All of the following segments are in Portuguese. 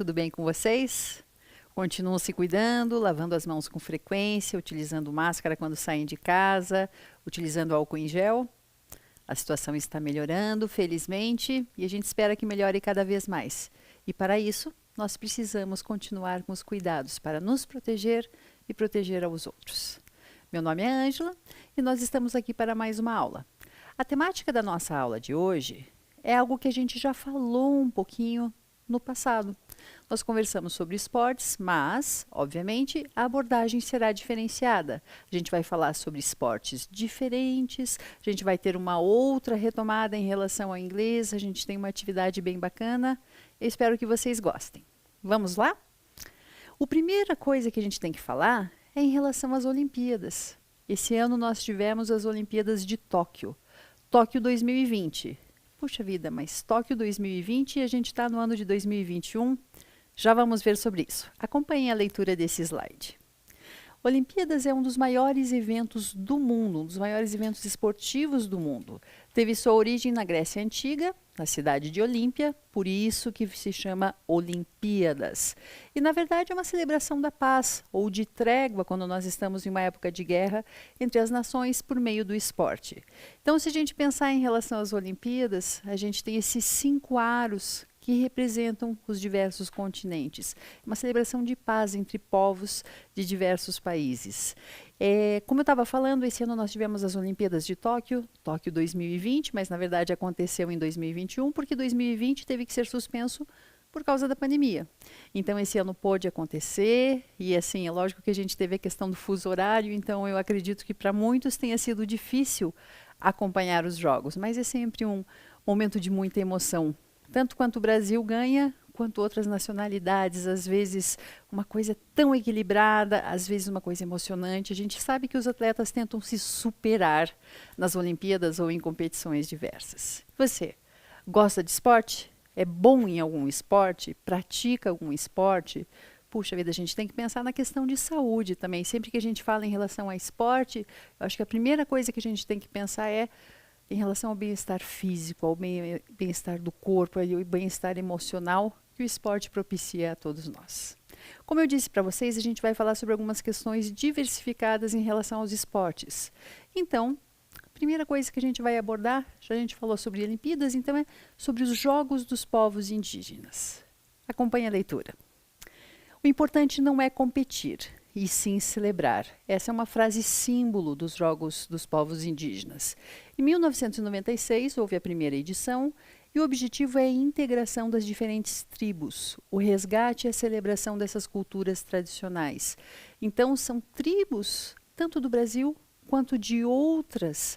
tudo bem com vocês? Continuam se cuidando, lavando as mãos com frequência, utilizando máscara quando saem de casa, utilizando álcool em gel? A situação está melhorando, felizmente, e a gente espera que melhore cada vez mais. E para isso, nós precisamos continuar com os cuidados para nos proteger e proteger aos outros. Meu nome é Ângela e nós estamos aqui para mais uma aula. A temática da nossa aula de hoje é algo que a gente já falou um pouquinho no passado. Nós conversamos sobre esportes, mas, obviamente, a abordagem será diferenciada. A gente vai falar sobre esportes diferentes, a gente vai ter uma outra retomada em relação ao inglês, a gente tem uma atividade bem bacana. Eu espero que vocês gostem. Vamos lá? A primeira coisa que a gente tem que falar é em relação às Olimpíadas. Esse ano nós tivemos as Olimpíadas de Tóquio. Tóquio 2020. Puxa vida, mas Tóquio 2020 e a gente está no ano de 2021. Já vamos ver sobre isso. Acompanhem a leitura desse slide. Olimpíadas é um dos maiores eventos do mundo, um dos maiores eventos esportivos do mundo. Teve sua origem na Grécia Antiga, na cidade de Olímpia, por isso que se chama Olimpíadas. E, na verdade, é uma celebração da paz, ou de trégua, quando nós estamos em uma época de guerra entre as nações por meio do esporte. Então, se a gente pensar em relação às Olimpíadas, a gente tem esses 5 aros que representam os diversos continentes. Uma celebração de paz entre povos de diversos países. Como eu estava falando, esse ano nós tivemos as Olimpíadas de Tóquio, Tóquio 2020, mas na verdade aconteceu em 2021, porque 2020 teve que ser suspenso por causa da pandemia. Então esse ano pôde acontecer, e assim, é lógico que a gente teve a questão do fuso horário, então eu acredito que para muitos tenha sido difícil acompanhar os jogos, mas é sempre um momento de muita emoção. Tanto quanto o Brasil ganha, quanto outras nacionalidades, às vezes uma coisa tão equilibrada, às vezes uma coisa emocionante. A gente sabe que os atletas tentam se superar nas Olimpíadas ou em competições diversas. Você gosta de esporte? É bom em algum esporte? Pratica algum esporte? Puxa vida, a gente tem que pensar na questão de saúde também. Sempre que a gente fala em relação a esporte, eu acho que a primeira coisa que a gente tem que pensar é em relação ao bem-estar físico, ao bem-estar do corpo e ao bem-estar emocional que o esporte propicia a todos nós. Como eu disse para vocês, a gente vai falar sobre algumas questões diversificadas em relação aos esportes. Então, a primeira coisa que a gente vai abordar, já a gente falou sobre Olimpíadas, então é sobre os Jogos dos Povos Indígenas. Acompanhe a leitura. O importante não é competir, e sim celebrar. Essa é uma frase símbolo dos Jogos dos Povos Indígenas. Em 1996, houve a primeira edição, e o objetivo é a integração das diferentes tribos, o resgate e a celebração dessas culturas tradicionais. Então, são tribos, tanto do Brasil quanto de outros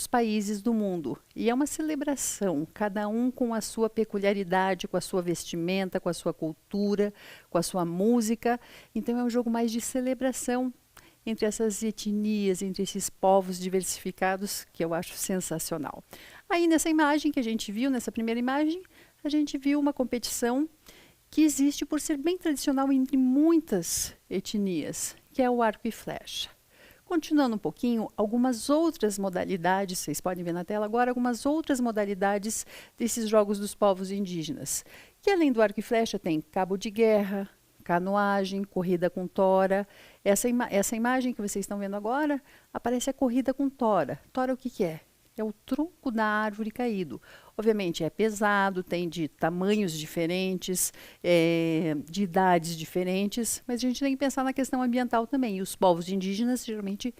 países do mundo. E é uma celebração, cada um com a sua peculiaridade, com a sua vestimenta, com a sua cultura, com a sua música. Então é um jogo mais de celebração entre essas etnias, entre esses povos diversificados, que eu acho sensacional. Aí nessa imagem que a gente viu, nessa primeira imagem, a gente viu uma competição que existe por ser bem tradicional entre muitas etnias, que é o arco e flecha. Continuando um pouquinho, algumas outras modalidades, vocês podem ver na tela agora, algumas outras modalidades desses Jogos dos Povos Indígenas, que além do arco e flecha tem cabo de guerra, canoagem, corrida com tora. Essa imagem que vocês estão vendo agora, aparece a corrida com tora. Tora o que é? É o tronco da árvore caído. Obviamente é pesado, tem de tamanhos diferentes, de idades diferentes, mas a gente tem que pensar na questão ambiental também. E os povos indígenas geralmente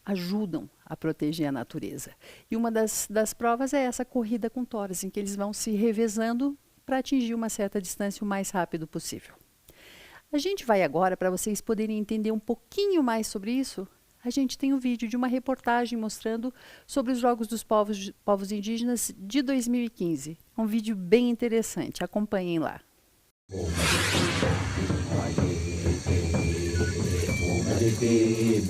ajudam a proteger a natureza. E uma das provas é essa corrida com toras, em que eles vão se revezando para atingir uma certa distância o mais rápido possível. A gente vai agora, para vocês poderem entender um pouquinho mais sobre isso, a gente tem um vídeo de uma reportagem mostrando sobre os Jogos dos Povos Indígenas de 2015. Um vídeo bem interessante, acompanhem lá.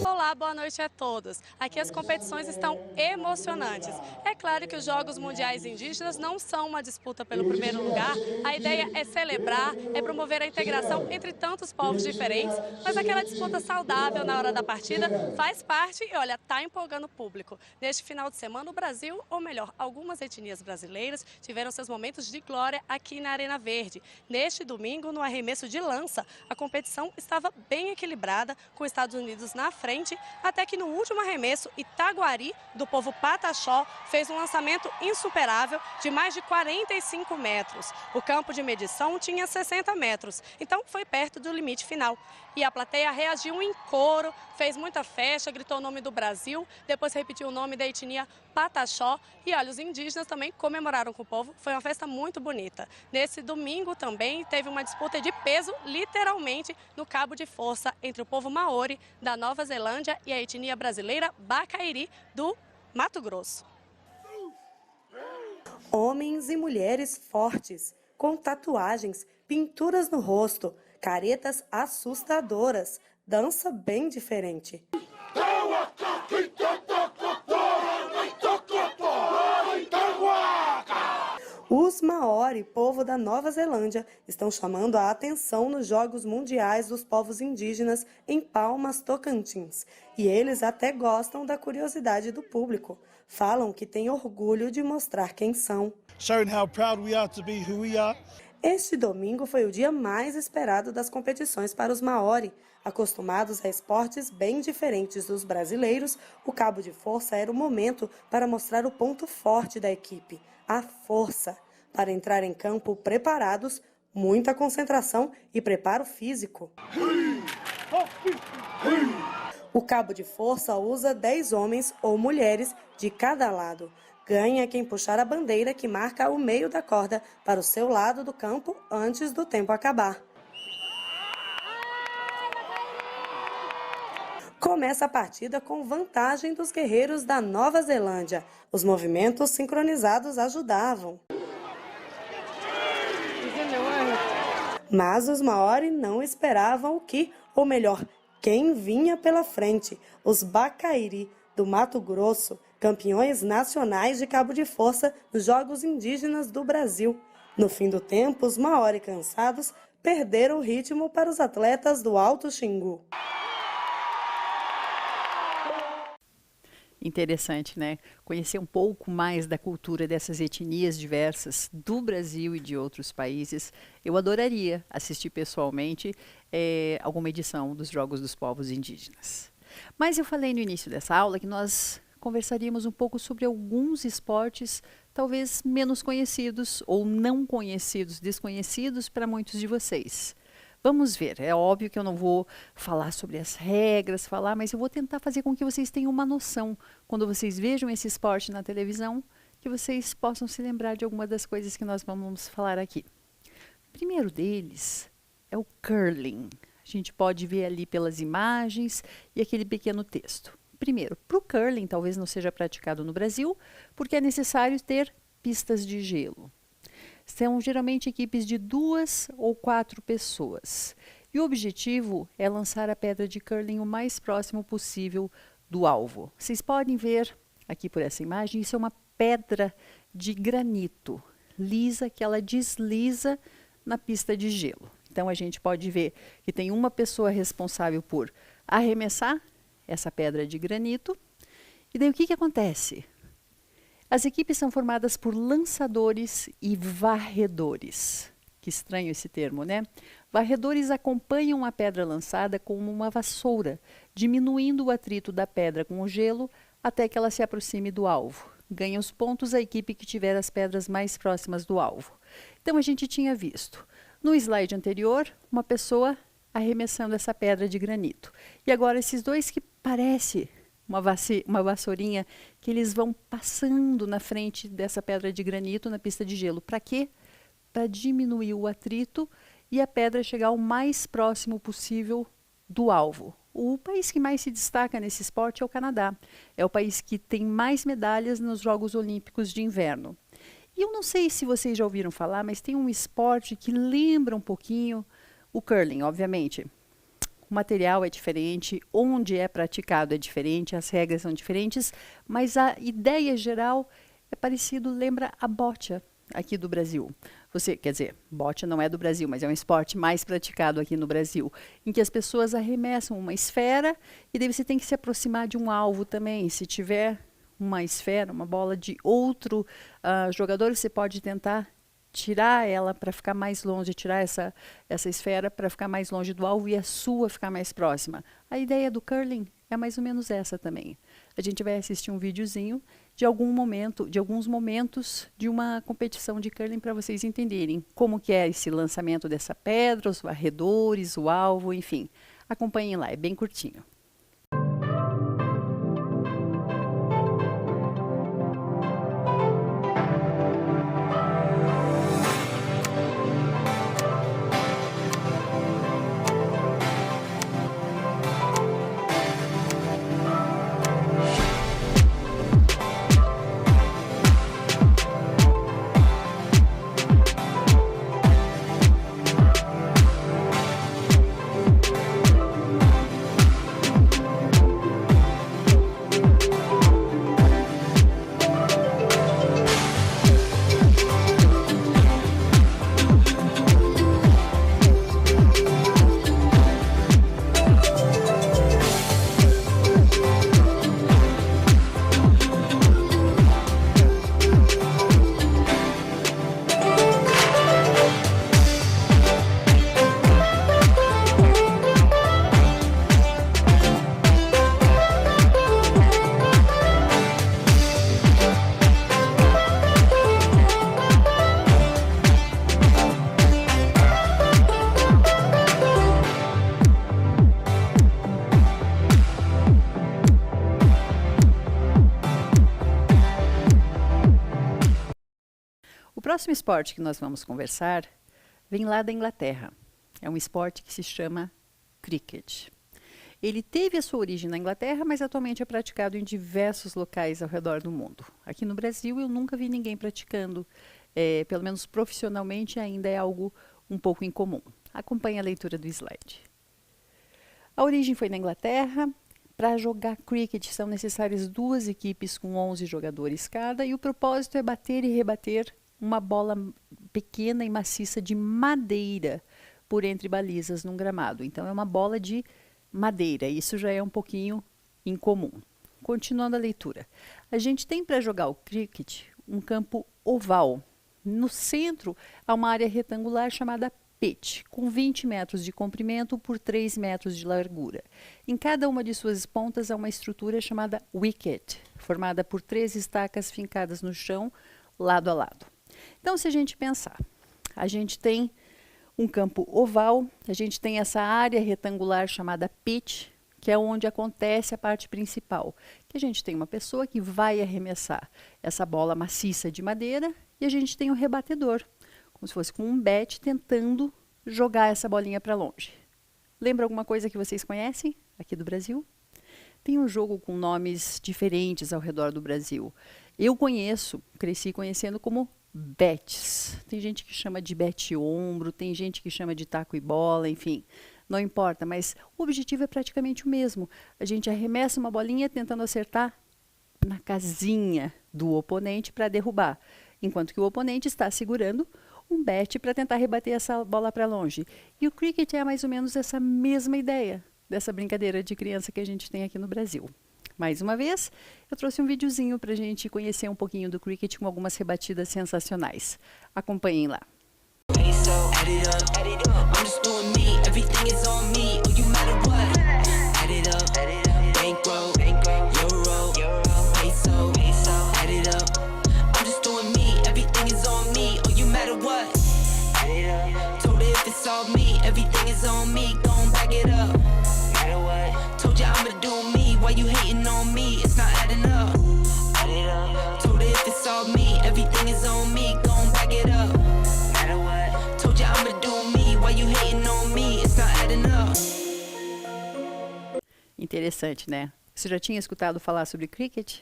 Olá, boa noite a todos. Aqui as competições estão emocionantes. É claro que os Jogos Mundiais Indígenas não são uma disputa pelo primeiro lugar. A ideia é celebrar, é promover a integração entre tantos povos diferentes, mas aquela disputa saudável na hora da partida faz parte e, olha, está empolgando o público. Neste final de semana, o Brasil, ou melhor, algumas etnias brasileiras, tiveram seus momentos de glória aqui na Arena Verde. Neste domingo, no arremesso de lança, a competição estava bem equilibrada, com os Estados Unidos na frente, até que no último arremesso, Itaguari, do povo Pataxó, fez um lançamento insuperável de mais de 45 metros. O campo de medição tinha 60 metros, então foi perto do limite final. E a plateia reagiu em coro, fez muita festa, gritou o nome do Brasil, depois repetiu o nome da etnia Pataxó. E olha, os indígenas também comemoraram com o povo, foi uma festa muito bonita. Nesse domingo também teve uma disputa de peso, literalmente, no cabo de força entre o povo Maori da Nova Zelândia e a etnia brasileira Bacairi do Mato Grosso. Homens e mulheres fortes, com tatuagens, pinturas no rosto, caretas assustadoras, dança bem diferente. Os Maori, povo da Nova Zelândia, estão chamando a atenção nos Jogos Mundiais dos Povos Indígenas em Palmas, Tocantins. E eles até gostam da curiosidade do público. Falam que têm orgulho de mostrar quem são. Showing how proud we are to be who we are. Este domingo foi o dia mais esperado das competições para os Maori. Acostumados a esportes bem diferentes dos brasileiros, o cabo de força era o momento para mostrar o ponto forte da equipe, a força. Para entrar em campo preparados, muita concentração e preparo físico. O cabo de força usa 10 homens ou mulheres de cada lado. Ganha quem puxar a bandeira que marca o meio da corda para o seu lado do campo antes do tempo acabar. Começa a partida com vantagem dos guerreiros da Nova Zelândia. Os movimentos sincronizados ajudavam. Mas os Maori não esperavam o que, ou melhor, quem vinha pela frente, os Bacairi do Mato Grosso, campeões nacionais de cabo de força nos Jogos Indígenas do Brasil. No fim do tempo, os Maori cansados perderam o ritmo para os atletas do Alto Xingu. Interessante, né? Conhecer um pouco mais da cultura dessas etnias diversas do Brasil e de outros países. Eu adoraria assistir pessoalmente alguma edição dos Jogos dos Povos Indígenas. Mas eu falei no início dessa aula que nós conversaríamos um pouco sobre alguns esportes talvez menos conhecidos ou não conhecidos, desconhecidos para muitos de vocês. Vamos ver, é óbvio que eu não vou falar sobre as regras, mas eu vou tentar fazer com que vocês tenham uma noção, quando vocês vejam esse esporte na televisão, que vocês possam se lembrar de alguma das coisas que nós vamos falar aqui. O primeiro deles é o curling. A gente pode ver ali pelas imagens e aquele pequeno texto. Primeiro, para o curling talvez não seja praticado no Brasil, porque é necessário ter pistas de gelo. São geralmente equipes de 2 ou 4 pessoas. E o objetivo é lançar a pedra de curling o mais próximo possível do alvo. Vocês podem ver aqui por essa imagem, isso é uma pedra de granito lisa que ela desliza na pista de gelo. Então a gente pode ver que tem uma pessoa responsável por arremessar essa pedra de granito. E daí o que acontece? As equipes são formadas por lançadores e varredores. Que estranho esse termo, né? Varredores acompanham a pedra lançada com uma vassoura, diminuindo o atrito da pedra com o gelo até que ela se aproxime do alvo. Ganha os pontos a equipe que tiver as pedras mais próximas do alvo. Então a gente tinha visto no slide anterior uma pessoa arremessando essa pedra de granito. E agora esses dois que parece uma vassourinha que eles vão passando na frente dessa pedra de granito na pista de gelo. Para quê? Para diminuir o atrito e a pedra chegar o mais próximo possível do alvo. O país que mais se destaca nesse esporte é o Canadá. É o país que tem mais medalhas nos Jogos Olímpicos de Inverno. E eu não sei se vocês já ouviram falar, mas tem um esporte que lembra um pouquinho o curling, obviamente. o material é diferente, onde é praticado é diferente, as regras são diferentes, mas a ideia geral é parecido, lembra a boccia aqui do Brasil. Quer dizer, boccia não é do Brasil, mas é um esporte mais praticado aqui no Brasil, em que as pessoas arremessam uma esfera e daí você tem que se aproximar de um alvo também. Se tiver uma esfera, uma bola de outro jogador, você pode tentar tirar ela para ficar mais longe, tirar essa esfera para ficar mais longe do alvo e a sua ficar mais próxima. A ideia do curling é mais ou menos essa também. A gente vai assistir um videozinho de alguns momentos de uma competição de curling para vocês entenderem como que é esse lançamento dessa pedra, os varredores, o alvo, enfim. Acompanhem lá, é bem curtinho. O próximo esporte que nós vamos conversar vem lá da Inglaterra. É um esporte que se chama cricket. Ele teve a sua origem na Inglaterra, mas atualmente é praticado em diversos locais ao redor do mundo. Aqui no Brasil eu nunca vi ninguém praticando, pelo menos profissionalmente ainda é algo um pouco incomum. Acompanhe a leitura do slide. A origem foi na Inglaterra. Para jogar cricket são necessárias 2 equipes com 11 jogadores cada e o propósito é bater e rebater uma bola pequena e maciça de madeira por entre balizas num gramado. Então é uma bola de madeira, isso já é um pouquinho incomum. Continuando a leitura. A gente tem para jogar o cricket um campo oval. No centro há uma área retangular chamada pitch, com 20 metros de comprimento por 3 metros de largura. Em cada uma de suas pontas há uma estrutura chamada wicket, formada por 3 estacas fincadas no chão, lado a lado. Então, se a gente pensar, a gente tem um campo oval, a gente tem essa área retangular chamada pitch, que é onde acontece a parte principal, que a gente tem uma pessoa que vai arremessar essa bola maciça de madeira e a gente tem um rebatedor, como se fosse com um bat tentando jogar essa bolinha para longe. Lembra alguma coisa que vocês conhecem aqui do Brasil? Tem um jogo com nomes diferentes ao redor do Brasil. Eu cresci conhecendo como bets. Tem gente que chama de bete-ombro, tem gente que chama de taco e bola, enfim, não importa, mas o objetivo é praticamente o mesmo. A gente arremessa uma bolinha tentando acertar na casinha do oponente para derrubar, enquanto que o oponente está segurando um bat para tentar rebater essa bola para longe. E o cricket é mais ou menos essa mesma ideia dessa brincadeira de criança que a gente tem aqui no Brasil. Mais uma vez, eu trouxe um videozinho para a gente conhecer um pouquinho do cricket com algumas rebatidas sensacionais. Acompanhem lá. You hating on me, it's not adding up. Add it up. Told her if it's all me, everything is on me, gon' back it up. Matter what? Told you I'ma do me, why you hating on me, it's not adding up. Interessante, né? Você já tinha escutado falar sobre cricket?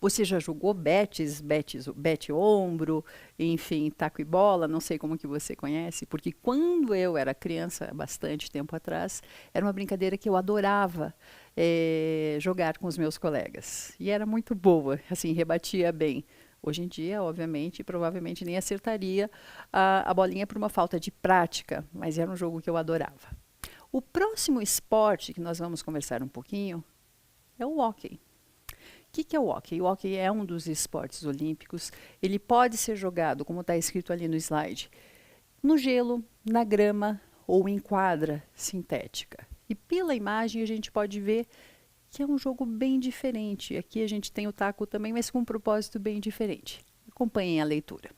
Você já jogou betes, bete ombro, enfim, taco e bola, não sei como que você conhece, porque quando eu era criança, há bastante tempo atrás, era uma brincadeira que eu adorava jogar com os meus colegas. E era muito boa, assim, rebatia bem. Hoje em dia, obviamente, provavelmente nem acertaria a bolinha por uma falta de prática, mas era um jogo que eu adorava. O próximo esporte que nós vamos conversar um pouquinho é o hóquei. O que é o hóquei? O hóquei é um dos esportes olímpicos. Ele pode ser jogado, como está escrito ali no slide, no gelo, na grama ou em quadra sintética. E pela imagem a gente pode ver que é um jogo bem diferente. Aqui a gente tem o taco também, mas com um propósito bem diferente. Acompanhem a leitura.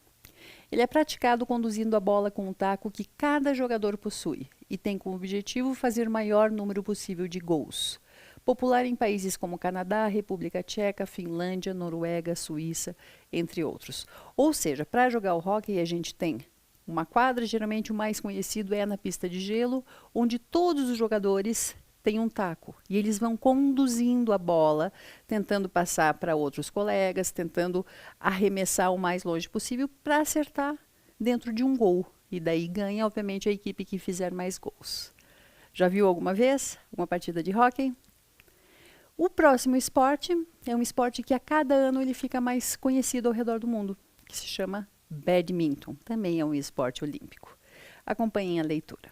Ele é praticado conduzindo a bola com um taco que cada jogador possui e tem como objetivo fazer o maior número possível de gols. Popular em países como Canadá, República Tcheca, Finlândia, Noruega, Suíça, entre outros. Ou seja, para jogar o hóquei a gente tem uma quadra, geralmente o mais conhecido é na pista de gelo, onde todos os jogadores têm um taco e eles vão conduzindo a bola, tentando passar para outros colegas, tentando arremessar o mais longe possível para acertar dentro de um gol. E daí ganha, obviamente, a equipe que fizer mais gols. Já viu alguma vez uma partida de hóquei? O próximo esporte é um esporte que a cada ano ele fica mais conhecido ao redor do mundo, que se chama badminton. Também é um esporte olímpico. Acompanhem a leitura.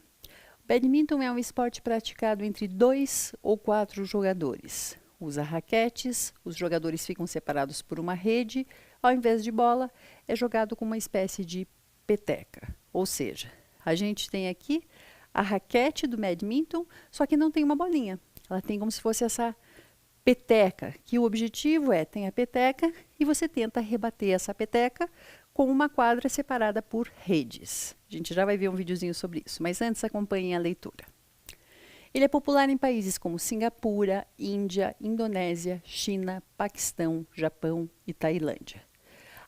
Badminton é um esporte praticado entre 2 ou 4 jogadores. Usa raquetes, os jogadores ficam separados por uma rede, ao invés de bola, é jogado com uma espécie de peteca. Ou seja, a gente tem aqui a raquete do badminton, só que não tem uma bolinha. Ela tem como se fosse essa peteca, que o objetivo tem a peteca e você tenta rebater essa peteca com uma quadra separada por redes. A gente já vai ver um videozinho sobre isso, mas antes acompanhem a leitura. Ele é popular em países como Singapura, Índia, Indonésia, China, Paquistão, Japão e Tailândia.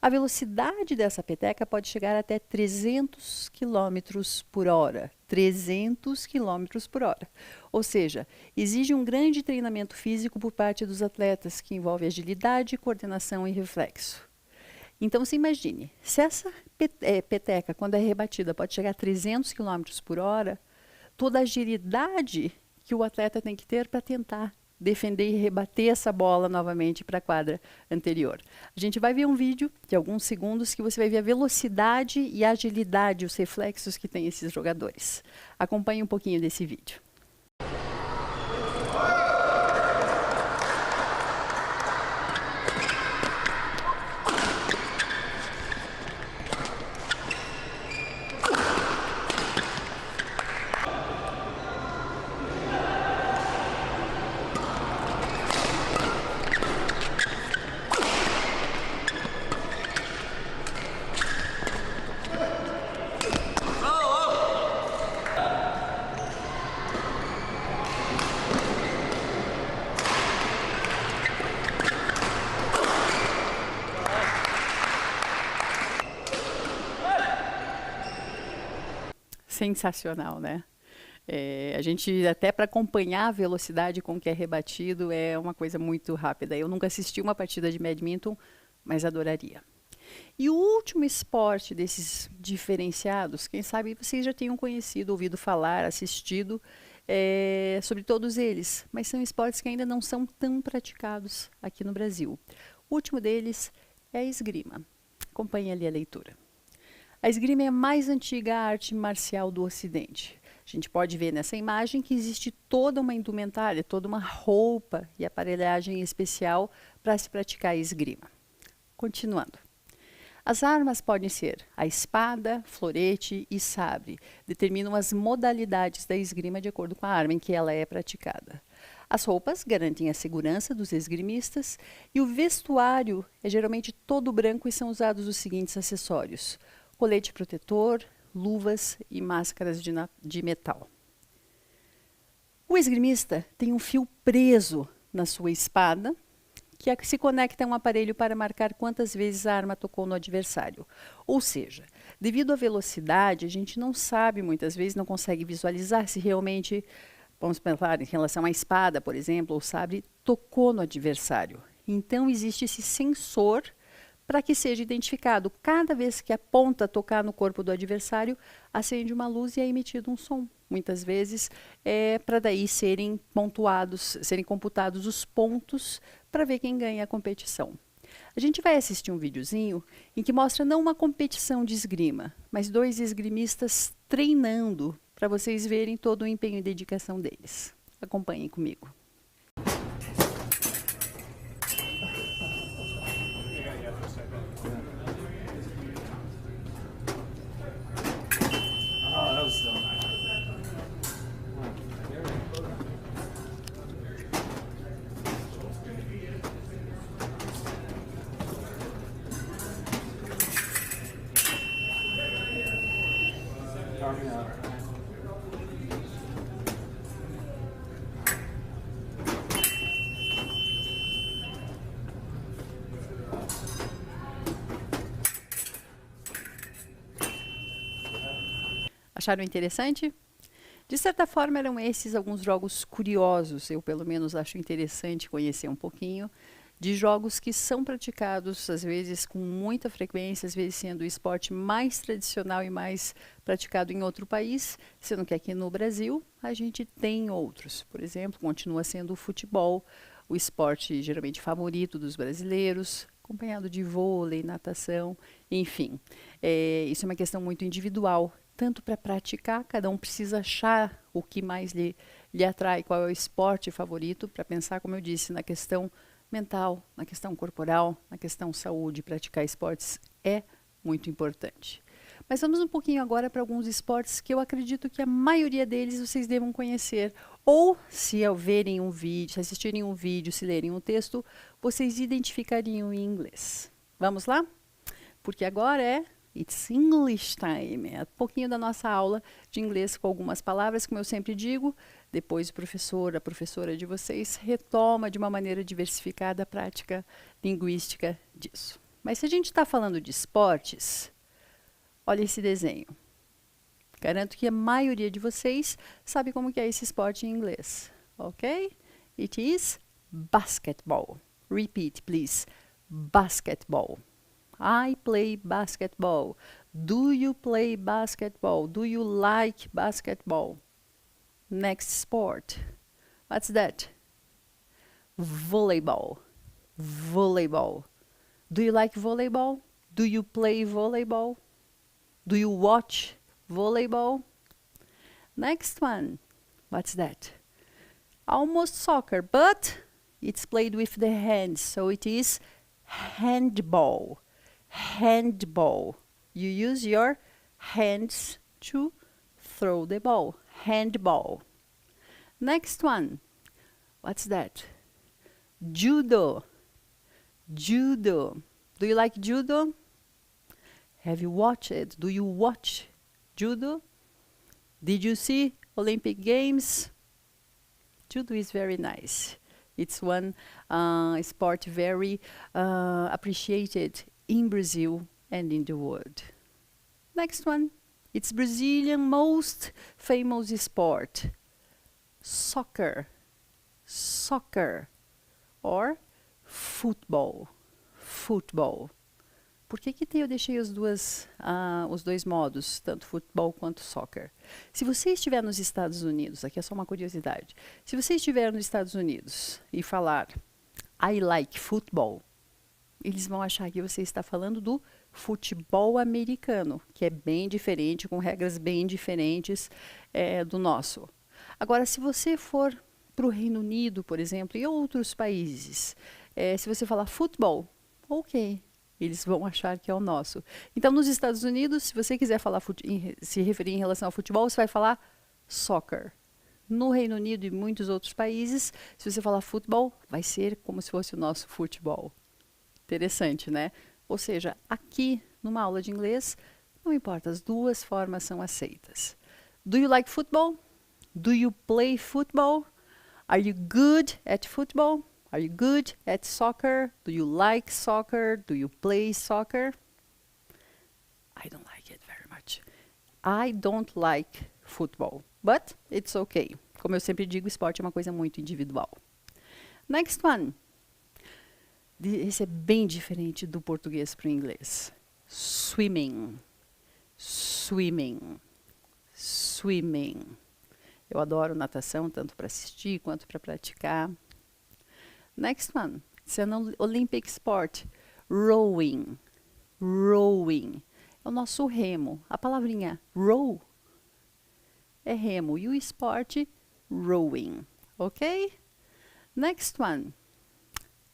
A velocidade dessa peteca pode chegar até 300 km por hora. 300 km por hora. Ou seja, exige um grande treinamento físico por parte dos atletas, que envolve agilidade, coordenação e reflexo. Então, se imagine, se essa peteca, quando é rebatida, pode chegar a 300 km por hora, toda a agilidade que o atleta tem que ter para tentar defender e rebater essa bola novamente para a quadra anterior. A gente vai ver um vídeo de alguns segundos que você vai ver a velocidade e a agilidade, os reflexos que tem esses jogadores. Acompanhe um pouquinho desse vídeo. Sensacional, né? A gente, até para acompanhar a velocidade com que é rebatido, é uma coisa muito rápida. Eu nunca assisti uma partida de badminton, mas adoraria. E o último esporte desses diferenciados, quem sabe vocês já tenham conhecido, ouvido falar, assistido sobre todos eles, mas são esportes que ainda não são tão praticados aqui no Brasil. O último deles é a esgrima. Acompanhe ali a leitura. A esgrima é a mais antiga arte marcial do Ocidente. A gente pode ver nessa imagem que existe toda uma indumentária, toda uma roupa e aparelhagem especial para se praticar a esgrima. Continuando. As armas podem ser a espada, florete e sabre. Determinam as modalidades da esgrima de acordo com a arma em que ela é praticada. As roupas garantem a segurança dos esgrimistas e o vestuário é geralmente todo branco e são usados os seguintes acessórios: colete protetor, luvas e máscaras de metal. O esgrimista tem um fio preso na sua espada, que se conecta a um aparelho para marcar quantas vezes a arma tocou no adversário. Ou seja, devido à velocidade, a gente não sabe, muitas vezes, não consegue visualizar se realmente, vamos pensar em relação à espada, por exemplo, ou sabre, tocou no adversário. Então, existe esse sensor para que seja identificado. Cada vez que a ponta tocar no corpo do adversário, acende uma luz e é emitido um som. Muitas vezes para daí serem pontuados, serem computados os pontos para ver quem ganha a competição. A gente vai assistir um videozinho em que mostra não uma competição de esgrima, mas 2 esgrimistas treinando para vocês verem todo o empenho e dedicação deles. Acompanhem comigo. Acharam interessante? De certa forma, eram esses alguns jogos curiosos, eu pelo menos acho interessante conhecer um pouquinho, de jogos que são praticados, às vezes com muita frequência, às vezes sendo o esporte mais tradicional e mais praticado em outro país, sendo que aqui no Brasil a gente tem outros. Por exemplo, continua sendo o futebol, o esporte geralmente favorito dos brasileiros, acompanhado de vôlei, natação, enfim. Isso é uma questão muito individual. Tanto para praticar, cada um precisa achar o que mais lhe atrai, qual é o esporte favorito, para pensar, como eu disse, na questão mental, na questão corporal, na questão saúde. Praticar esportes é muito importante. Mas vamos um pouquinho agora para alguns esportes que eu acredito que a maioria deles vocês devam conhecer. Ou, se ao verem um vídeo, se assistirem um vídeo, se lerem um texto, vocês identificariam em inglês. Vamos lá? Porque agora é It's English Time. É um pouquinho da nossa aula de inglês com algumas palavras, como eu sempre digo. Depois o professor, a professora de vocês retoma de uma maneira diversificada a prática linguística disso. Mas se a gente está falando de esportes, olha esse desenho. Garanto que a maioria de vocês sabe como que é esse esporte em inglês, ok? It is basketball. Repeat, please. Basketball. I play basketball. Do you play basketball? Do you like basketball? Next sport. What's that? Volleyball. Volleyball. Do you like volleyball? Do you play volleyball? Do you watch volleyball? Next one. What's that? Almost soccer, but it's played with the hands, so it is handball. Handball. You use your hands to throw the ball. Handball. Next one. What's that? Judo. Judo. Do you like judo? Have you watched it? Do you watch judo? Did you see Olympic Games? Judo is very nice. It's one sport very appreciated in Brazil and in the world. Next one. It's Brazilian most famous sport. Soccer. Soccer. Or football. Football. Por que eu deixei os dois modos, tanto futebol quanto soccer? Se você estiver nos Estados Unidos, aqui é só uma curiosidade, se você estiver nos Estados Unidos e falar I like football, eles vão achar que você está falando do futebol americano, que é bem diferente, com regras bem diferentes do nosso. Agora, se você for para o Reino Unido, por exemplo, e outros países, se você falar futebol, ok, eles vão achar que é o nosso. Então, nos Estados Unidos, se você quiser falar se referir em relação ao futebol, você vai falar soccer. No Reino Unido e muitos outros países, se você falar futebol, vai ser como se fosse o nosso futebol. Interessante, né? Ou seja, aqui, numa aula de inglês, não importa, as duas formas são aceitas. Do you like football? Do you play football? Are you good at football? Are you good at soccer? Do you like soccer? Do you play soccer? I don't like it very much. I don't like football, but it's okay. Como eu sempre digo, esporte é uma coisa muito individual. Next one. Esse é bem diferente do português para o inglês. Swimming, swimming, swimming. Eu adoro natação, tanto para assistir quanto para praticar. Next one. It's an Olympic sport. Rowing, rowing. É o nosso remo. A palavrinha row é remo. E o esporte, rowing. Ok? Next one.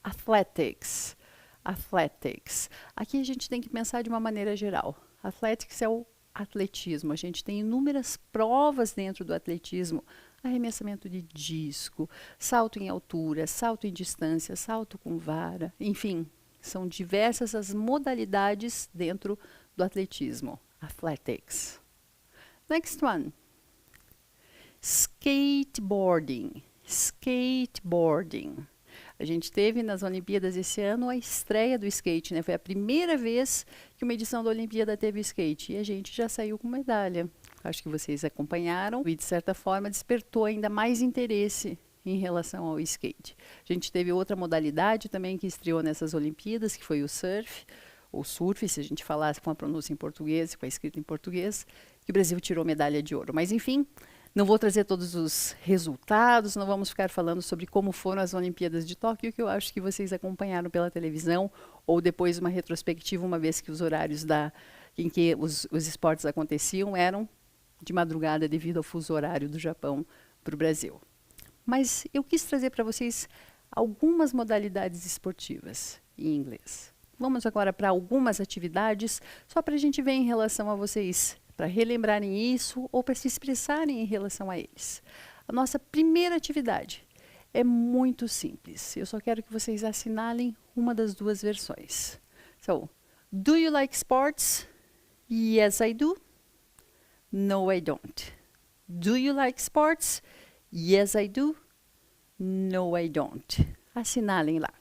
Athletics. Athletics. Aqui a gente tem que pensar de uma maneira geral. Athletics é o atletismo. A gente tem inúmeras provas dentro do atletismo. Arremessamento de disco, salto em altura, salto em distância, salto com vara. Enfim, são diversas as modalidades dentro do atletismo. Athletics. Next one. Skateboarding. Skateboarding. A gente teve nas Olimpíadas esse ano a estreia do skate, né? Foi a primeira vez que uma edição da Olimpíada teve skate e a gente já saiu com medalha. Acho que vocês acompanharam e, de certa forma, despertou ainda mais interesse em relação ao skate. A gente teve outra modalidade também que estreou nessas Olimpíadas, que foi o surf, ou surf, se a gente falasse com a pronúncia em português, com a escrita em português, que o Brasil tirou medalha de ouro. Mas, enfim, não vou trazer todos os resultados, não vamos ficar falando sobre como foram as Olimpíadas de Tóquio, que eu acho que vocês acompanharam pela televisão, ou depois uma retrospectiva, uma vez que os horários em que os esportes aconteciam eram de madrugada devido ao fuso horário do Japão para o Brasil. Mas eu quis trazer para vocês algumas modalidades esportivas em inglês. Vamos agora para algumas atividades, só para a gente ver em relação a vocês, para relembrarem isso ou para se expressarem em relação a eles. A nossa primeira atividade é muito simples. Eu só quero que vocês assinalem uma das duas versões. So, do you like sports? Yes, I do. No, I don't. Do you like sports? Yes, I do. No, I don't. Assinalem lá.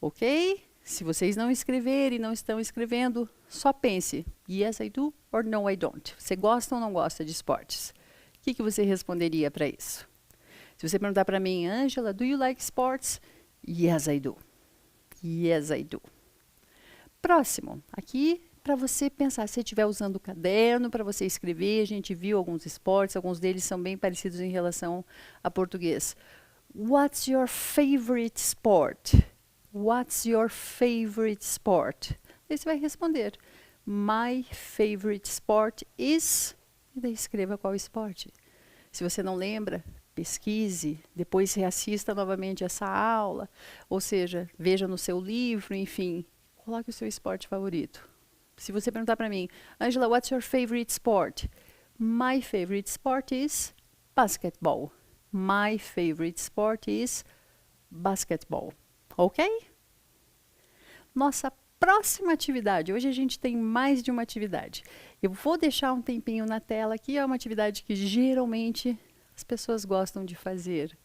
Ok? Se vocês não escreverem, não estão escrevendo, só pense. Yes, I do or no, I don't. Você gosta ou não gosta de esportes? O que você responderia para isso? Se você perguntar para mim, Angela, do you like sports? Yes, I do. Yes, I do. Próximo. Aqui, para você pensar, se você estiver usando o caderno, para você escrever, a gente viu alguns esportes, alguns deles são bem parecidos em relação a português. What's your favorite sport? What's your favorite sport? Aí você vai responder, my favorite sport is... E daí escreva qual esporte. Se você não lembra, pesquise, depois reassista novamente essa aula, ou seja, veja no seu livro, enfim, coloque o seu esporte favorito. Se você perguntar para mim, Angela, what's your favorite sport? My favorite sport is basketball. My favorite sport is basketball. Ok? Nossa próxima atividade. Hoje a gente tem mais de uma atividade. Eu vou deixar um tempinho na tela aqui. É uma atividade que geralmente as pessoas gostam de fazer.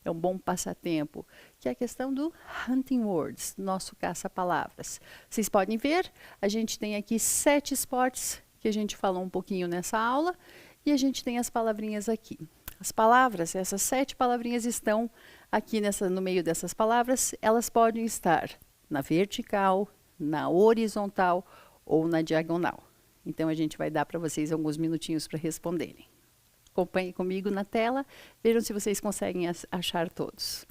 É um bom passatempo, que é a questão do Hunting Words, nosso caça-palavras. Vocês podem ver, a gente tem aqui 7 esportes que a gente falou um pouquinho nessa aula, e a gente tem as palavrinhas aqui. As palavras, essas 7 palavrinhas estão aqui no meio dessas palavras, elas podem estar na vertical, na horizontal ou na diagonal. Então, a gente vai dar para vocês alguns minutinhos para responderem. Acompanhem comigo na tela, vejam se vocês conseguem achar todos.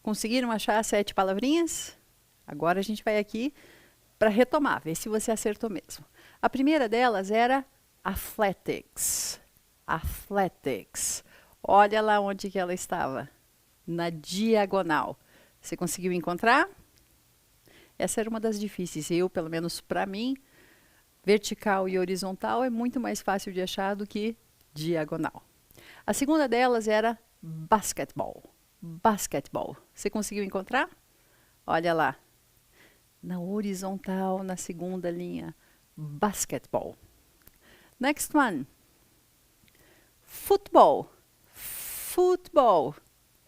Conseguiram achar 7 palavrinhas? Agora a gente vai aqui para retomar, ver se você acertou mesmo. A primeira delas era athletics. Athletics. Olha lá onde que ela estava. Na diagonal. Você conseguiu encontrar? Essa era uma das difíceis. Eu, pelo menos para mim, vertical e horizontal é muito mais fácil de achar do que diagonal. A segunda delas era basketball. Basquetebol. Você conseguiu encontrar? Olha lá. Na horizontal, na segunda linha. Basketball. Next one. Futebol. Futebol.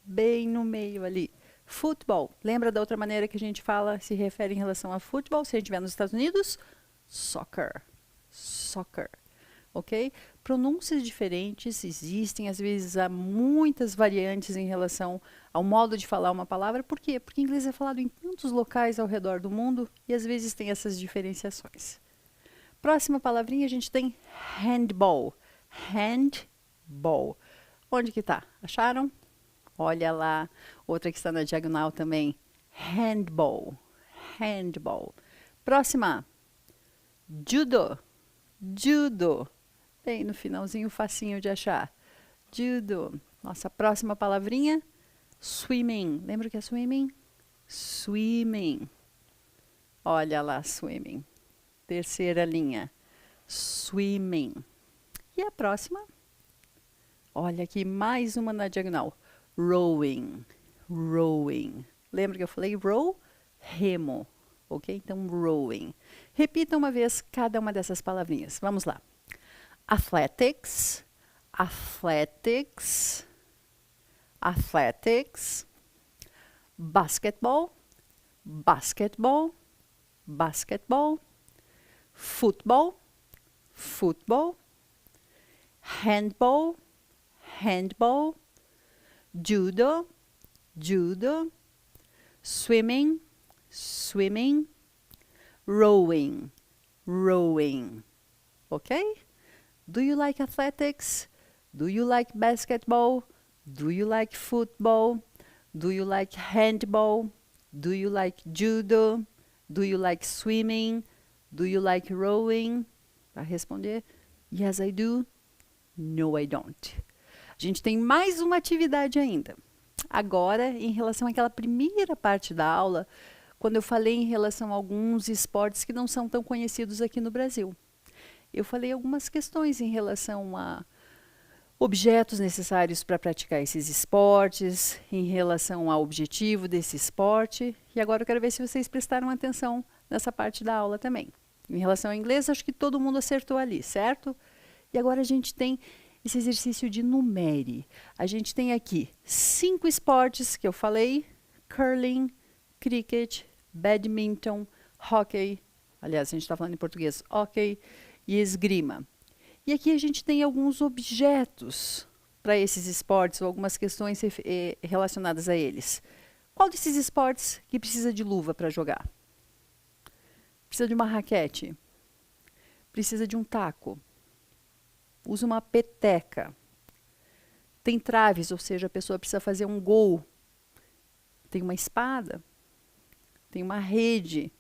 Bem no meio ali. Futebol. Lembra da outra maneira que a gente fala, se refere em relação a futebol? Se a gente estiver nos Estados Unidos, soccer. Soccer. Ok? Pronúncias diferentes existem, às vezes há muitas variantes em relação ao modo de falar uma palavra. Por quê? Porque inglês é falado em tantos locais ao redor do mundo e às vezes tem essas diferenciações. Próxima palavrinha a gente tem handball. Handball. Onde que está? Acharam? Olha lá. Outra que está na diagonal também. Handball. Handball. Próxima. Judo. Judo. Bem no finalzinho, facinho de achar. Judo. Nossa próxima palavrinha. Swimming. Lembra o que é swimming? Swimming. Olha lá, swimming. Terceira linha. Swimming. E a próxima? Olha aqui, mais uma na diagonal. Rowing. Rowing. Lembra que eu falei row? Remo. Ok? Então, rowing. Repita uma vez cada uma dessas palavrinhas. Vamos lá. Athletics. Athletics. Athletics. Basketball. Basketball. Basketball. Football. Football. Handball. Handball. judo, judo, swimming, swimming, rowing, rowing. Okay? Do you like athletics? Do you like basketball? Do you like football? Do you like handball? Do you like judo? Do you like swimming? Do you like rowing? Para responder, yes I do, no I don't. A gente tem mais uma atividade ainda. Agora, em relação àquela primeira parte da aula, quando eu falei em relação a alguns esportes que não são tão conhecidos aqui no Brasil. Eu falei algumas questões em relação a objetos necessários para praticar esses esportes, em relação ao objetivo desse esporte. E agora eu quero ver se vocês prestaram atenção nessa parte da aula também. Em relação ao inglês, acho que todo mundo acertou ali, certo? E agora a gente tem esse exercício de numere. A gente tem aqui 5 esportes que eu falei: curling, cricket, badminton, hockey. Aliás, a gente está falando em português, hockey e esgrima. E aqui a gente tem alguns objetos para esses esportes, ou algumas questões relacionadas a eles. Qual desses esportes que precisa de luva para jogar? Precisa de uma raquete? Precisa de um taco? Usa uma peteca? Tem traves, ou seja, a pessoa precisa fazer um gol. Tem uma espada? Tem uma rede?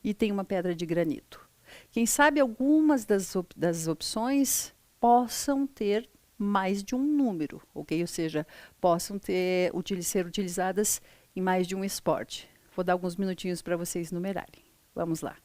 E tem uma pedra de granito. Quem sabe algumas das opções possam ter mais de um número, ok? Ou seja, possam ser utilizadas em mais de um esporte. Vou dar alguns minutinhos para vocês numerarem. Vamos lá.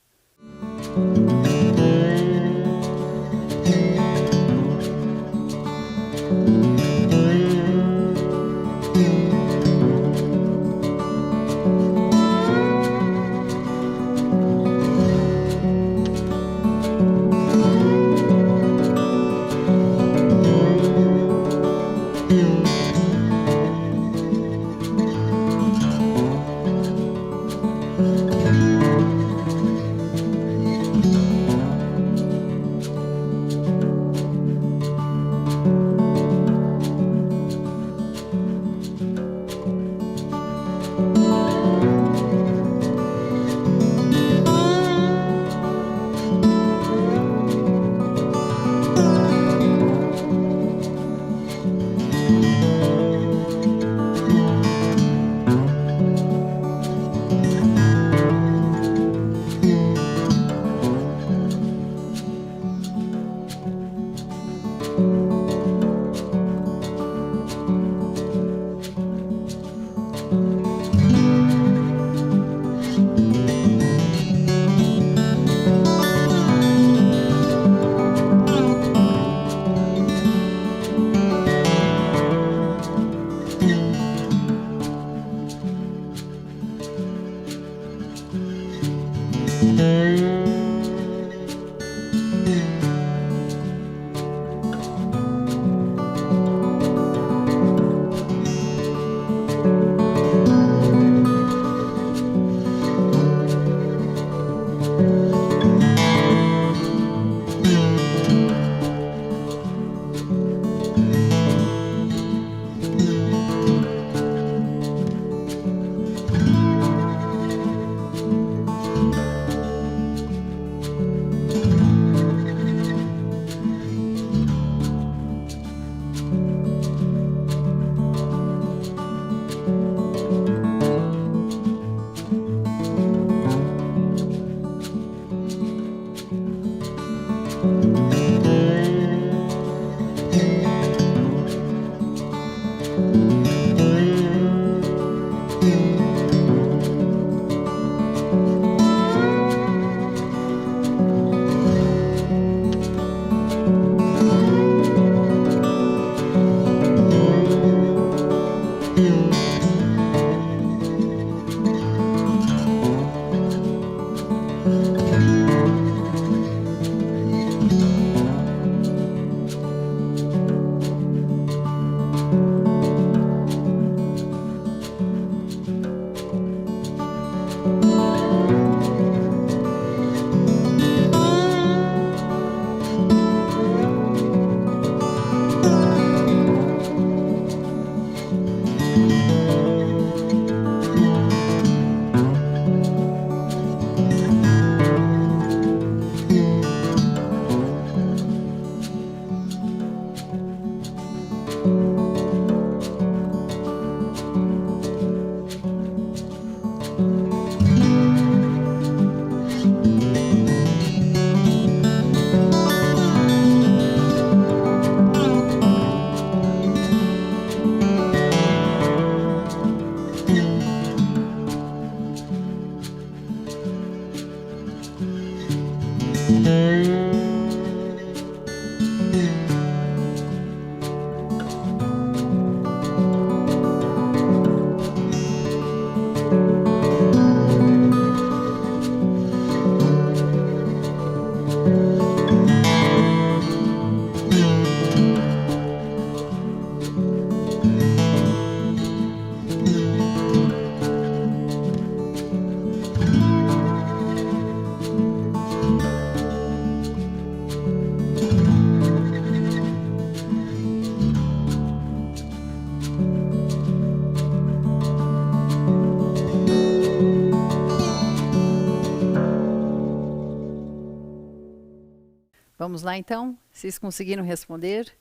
Vamos lá então? Vocês conseguiram responder?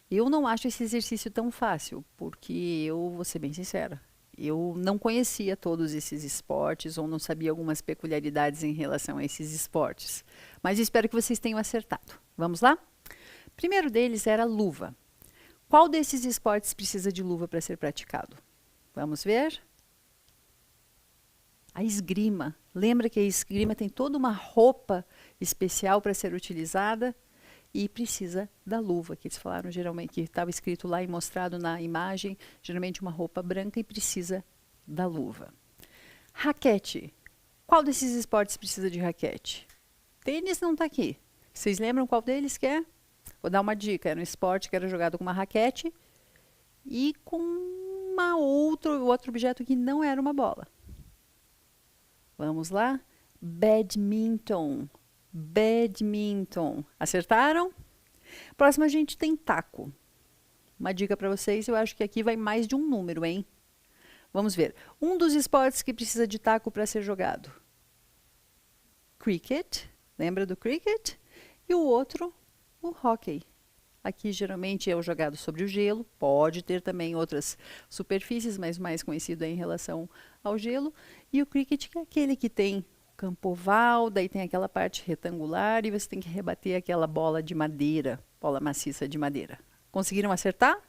Eu não acho esse exercício tão fácil, porque eu vou ser bem sincera. Eu não conhecia todos esses esportes ou não sabia algumas peculiaridades em relação a esses esportes. Mas espero que vocês tenham acertado. Vamos lá? Primeiro deles era luva. Qual desses esportes precisa de luva para ser praticado? Vamos ver? A esgrima. Lembra que a esgrima tem toda uma roupa especial para ser utilizada e precisa da luva, que eles falaram geralmente, que estava escrito lá e mostrado na imagem, geralmente uma roupa branca e precisa da luva. Raquete. Qual desses esportes precisa de raquete? Tênis não está aqui. Vocês lembram qual deles que é? Vou dar uma dica. Era um esporte que era jogado com uma raquete e com outro objeto que não era uma bola. Vamos lá? Badminton. Badminton. Acertaram? Próximo a gente tem taco. Uma dica para vocês, eu acho que aqui vai mais de um número, hein? Vamos ver. Um dos esportes que precisa de taco para ser jogado. Cricket. Lembra do cricket? E o outro, o hockey. Aqui geralmente é o jogado sobre o gelo. Pode ter também outras superfícies, mas o mais conhecido é em relação ao gelo. E o cricket, que é aquele que tem campo oval, daí tem aquela parte retangular e você tem que rebater aquela bola de madeira, bola maciça de madeira. Conseguiram acertar?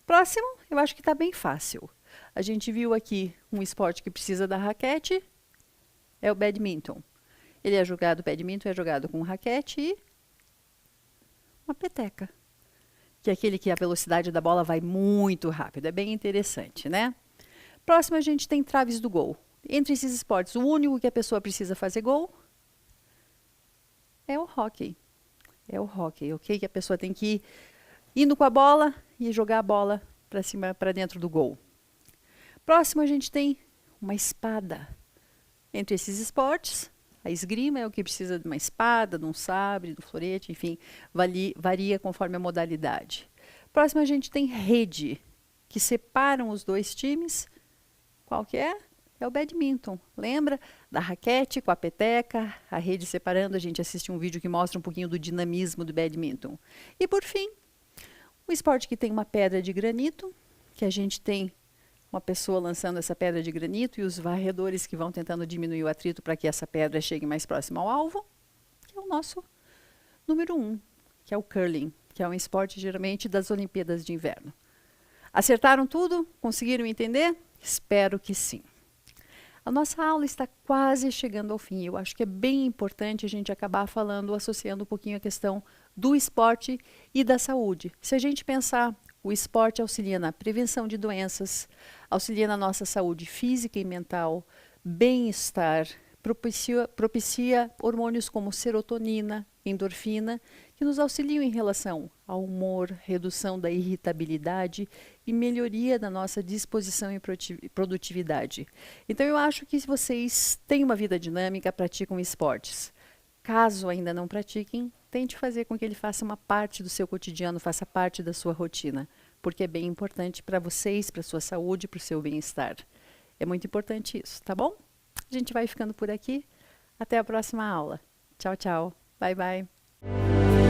Próximo, eu acho que está bem fácil. A gente viu aqui um esporte que precisa da raquete, é o badminton. Badminton é jogado com raquete e uma peteca, que é aquele que a velocidade da bola vai muito rápido. É bem interessante, né? Próximo a gente tem traves do gol. Entre esses esportes, o único que a pessoa precisa fazer gol é o hóquei. É o hóquei, ok? Que a pessoa tem que ir indo com a bola e jogar a bola para cima, para dentro do gol. Próximo a gente tem uma espada. Entre esses esportes, a esgrima é o que precisa de uma espada, de um sabre, do florete, enfim, varia conforme a modalidade. Próximo a gente tem rede, que separam os dois times. Qual que é? É o badminton. Lembra da raquete com a peteca, a rede separando? A gente assiste um vídeo que mostra um pouquinho do dinamismo do badminton. E por fim, o esporte que tem uma pedra de granito, que a gente tem uma pessoa lançando essa pedra de granito e os varredores que vão tentando diminuir o atrito para que essa pedra chegue mais próximo ao alvo, que é o nosso número 1, que é o curling, que é um esporte geralmente das Olimpíadas de Inverno. Acertaram tudo? Conseguiram entender? Espero que sim. A nossa aula está quase chegando ao fim. Eu acho que é bem importante a gente acabar falando, associando um pouquinho a questão do esporte e da saúde. Se a gente pensar, o esporte auxilia na prevenção de doenças, auxilia na nossa saúde física e mental, bem-estar, propicia hormônios como serotonina, endorfina, que nos auxiliam em relação ao humor, redução da irritabilidade e melhoria da nossa disposição e produtividade. Então eu acho que se vocês têm uma vida dinâmica, praticam esportes. Caso ainda não pratiquem, tente fazer com que ele faça uma parte do seu cotidiano, faça parte da sua rotina, porque é bem importante para vocês, para a sua saúde, para o seu bem-estar. É muito importante isso, tá bom? A gente vai ficando por aqui. Até a próxima aula. Tchau, tchau. Bye, bye.